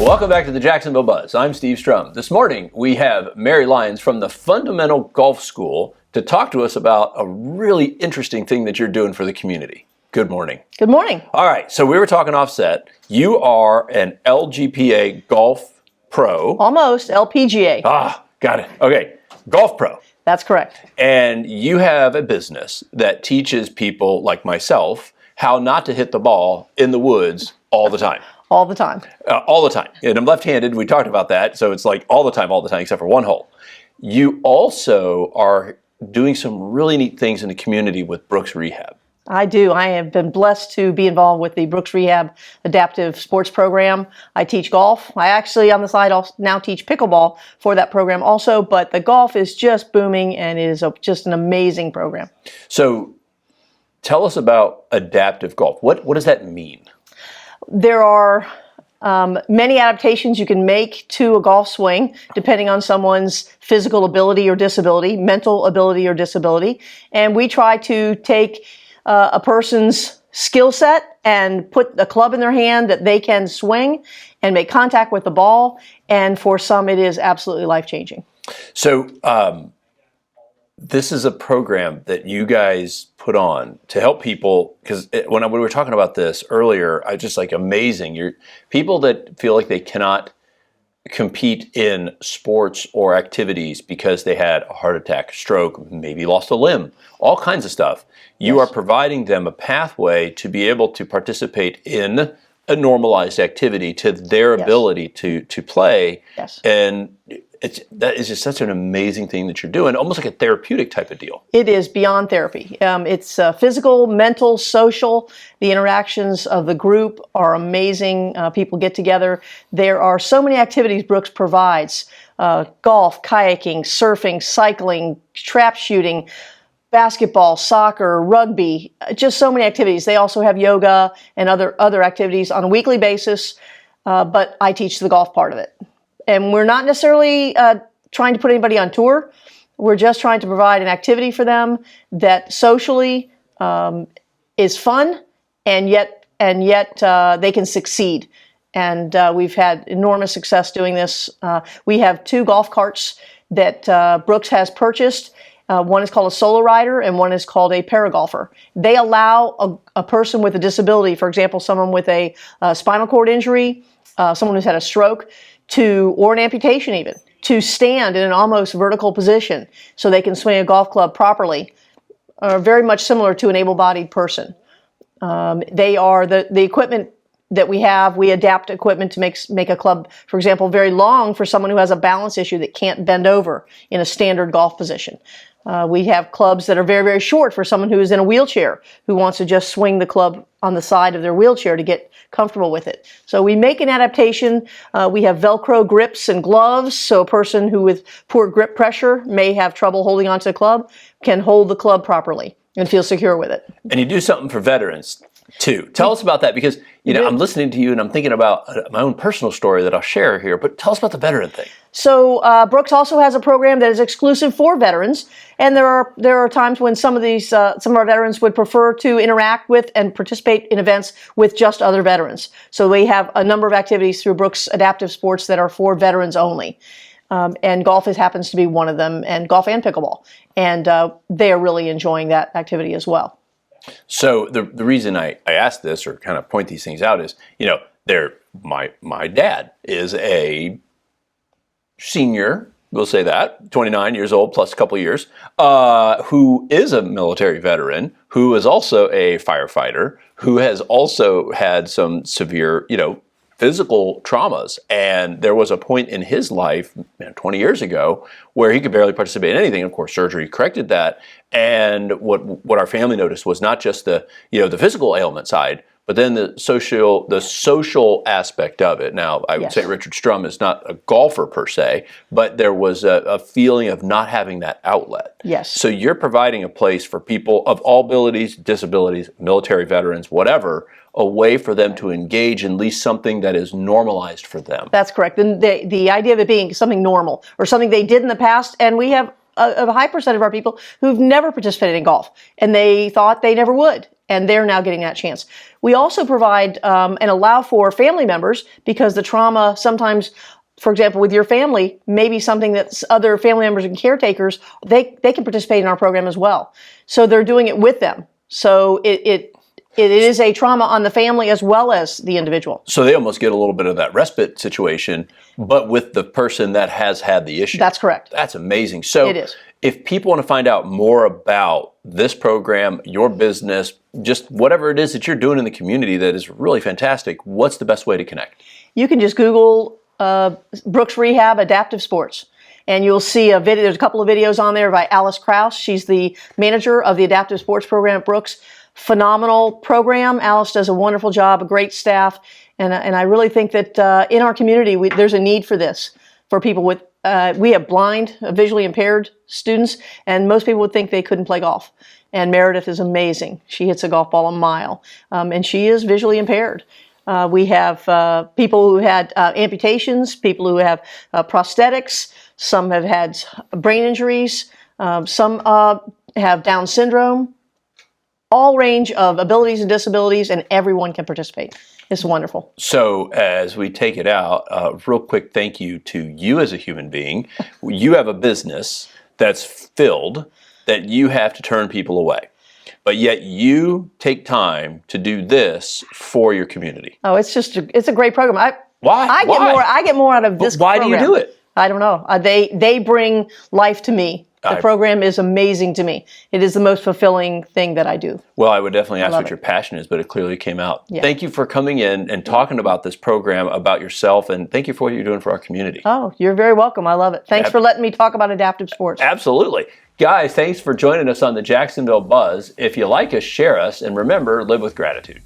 Welcome back to the Jacksonville Buzz. I'm Steve Strum. This morning we have Mary Lyons from the Fundamental Golf School to talk to us about a really interesting thing that you're doing for the community. Good morning. Good morning. All right, so we were talking offset. You are an LGPA golf pro. Almost, LPGA. Got it. Okay, golf pro. That's correct. And you have a business that teaches people like myself how not to hit the ball in the woods all the time. All the time. All the time. And I'm left-handed. We talked about that. So it's like all the time, except for one hole. You also are doing some really neat things in the community with Brooks Rehab. I do. I have been blessed to be involved with the Brooks Rehab Adaptive Sports Program. I teach golf. I actually, on the side, now teach pickleball for that program also. But the golf is just booming and it is just an amazing program. So tell us about adaptive golf. What does that mean? There are many adaptations you can make to a golf swing, depending on someone's physical ability or disability, mental ability or disability. And we try to take a person's skill set and put a club in their hand that they can swing and make contact with the ball. And for some, it is absolutely life-changing. So this is a program that you guys put on to help people, because when we were talking about this earlier, I was just like amazing. You're people that feel like they cannot compete in sports or activities because they had a heart attack, stroke, maybe lost a limb, all kinds of stuff. You are providing them a pathway to be able to participate in a normalized activity to their ability to play. And that is just such an amazing thing that you're doing, almost like a therapeutic type of deal. It is beyond therapy. It's physical, mental, social. The interactions of the group are amazing. People get together. There are so many activities Brooks provides. Golf, kayaking, surfing, cycling, trap shooting, basketball, soccer, rugby, just so many activities. They also have yoga and other activities on a weekly basis, but I teach the golf part of it. And we're not necessarily trying to put anybody on tour. We're just trying to provide an activity for them that socially is fun, and yet they can succeed. And we've had enormous success doing this. We have 2 golf carts that Brooks has purchased. One is called a solo rider and one is called a paragolfer. They allow a person with a disability, for example, someone with a spinal cord injury, someone who's had a stroke, or an amputation even, to stand in an almost vertical position so they can swing a golf club properly, very much similar to an able-bodied person. They are the equipment that we have. We adapt equipment to make a club, for example, very long for someone who has a balance issue that can't bend over in a standard golf position. We have clubs that are very, very short for someone who is in a wheelchair who wants to just swing the club on the side of their wheelchair to get comfortable with it. So we make an adaptation. We have Velcro grips and gloves, so a person who with poor grip pressure may have trouble holding onto the club can hold the club properly and feel secure with it. And you do something for veterans too. Tell us about that, because I'm listening to you and I'm thinking about my own personal story that I'll share here, but tell us about the veteran thing. So Brooks also has a program that is exclusive for veterans, and there are times when some of our veterans would prefer to interact with and participate in events with just other veterans. So we have a number of activities through Brooks Adaptive Sports that are for veterans only. And golf happens to be one of them, and golf and pickleball. And they are really enjoying that activity as well. So the reason I ask this or kind of point these things out is, my dad is a senior, we'll say that, 29 years old plus a couple of years, who is a military veteran, who is also a firefighter, who has also had some severe, physical traumas. And there was a point in his life 20 years ago where he could barely participate in anything. Of course, surgery corrected that. And what our family noticed was not just the physical ailment side, but then the social aspect of it. Now, I would say Richard Strum is not a golfer per se, but there was a feeling of not having that outlet. Yes. So you're providing a place for people of all abilities, disabilities, military veterans, whatever, a way for them to engage in at least something that is normalized for them. That's correct. And the idea of it being something normal or something they did in the past, and we have a high percent of our people who've never participated in golf, and they thought they never would. and they're now getting that chance. We also provide and allow for family members, because the trauma sometimes, for example, with your family, maybe something that other family members and caretakers, they can participate in our program as well. So they're doing it with them. So it is a trauma on the family as well as the individual. So they almost get a little bit of that respite situation, but with the person that has had the issue. That's correct. That's amazing. So it is. If people want to find out more about this program, your business, just whatever it is that you're doing in the community that is really fantastic, what's the best way to connect? You can just Google Brooks Rehab Adaptive Sports, and you'll see a video. There's a couple of videos on there by Alice Krause. She's the manager of the Adaptive Sports program at Brooks. Phenomenal program. Alice does a wonderful job, a great staff, and I really think that in our community there's a need for this, for people with, we have blind, visually impaired students, and most people would think they couldn't play golf. And Meredith is amazing. She hits a golf ball a mile, and she is visually impaired. We have people who had amputations, people who have prosthetics, some have had brain injuries, some have Down syndrome, all range of abilities and disabilities, and everyone can participate. It's wonderful. So as we take it out, real quick thank you to you as a human being. You have a business that's filled that you have to turn people away. But yet you take time to do this for your community. Oh, it's a great program. Why? I get more out of this Why program. do you do it? I don't know. They bring life to me. The program is amazing to me. It is the most fulfilling thing that I do. Well, I would definitely ask what your passion is, but it clearly came out. Yeah. Thank you for coming in and talking about this program, about yourself, and thank you for what you're doing for our community. Oh, you're very welcome. I love it. Thanks for letting me talk about adaptive sports. Absolutely. Guys, thanks for joining us on the Jacksonville Buzz. If you like us, share us, and remember, live with gratitude.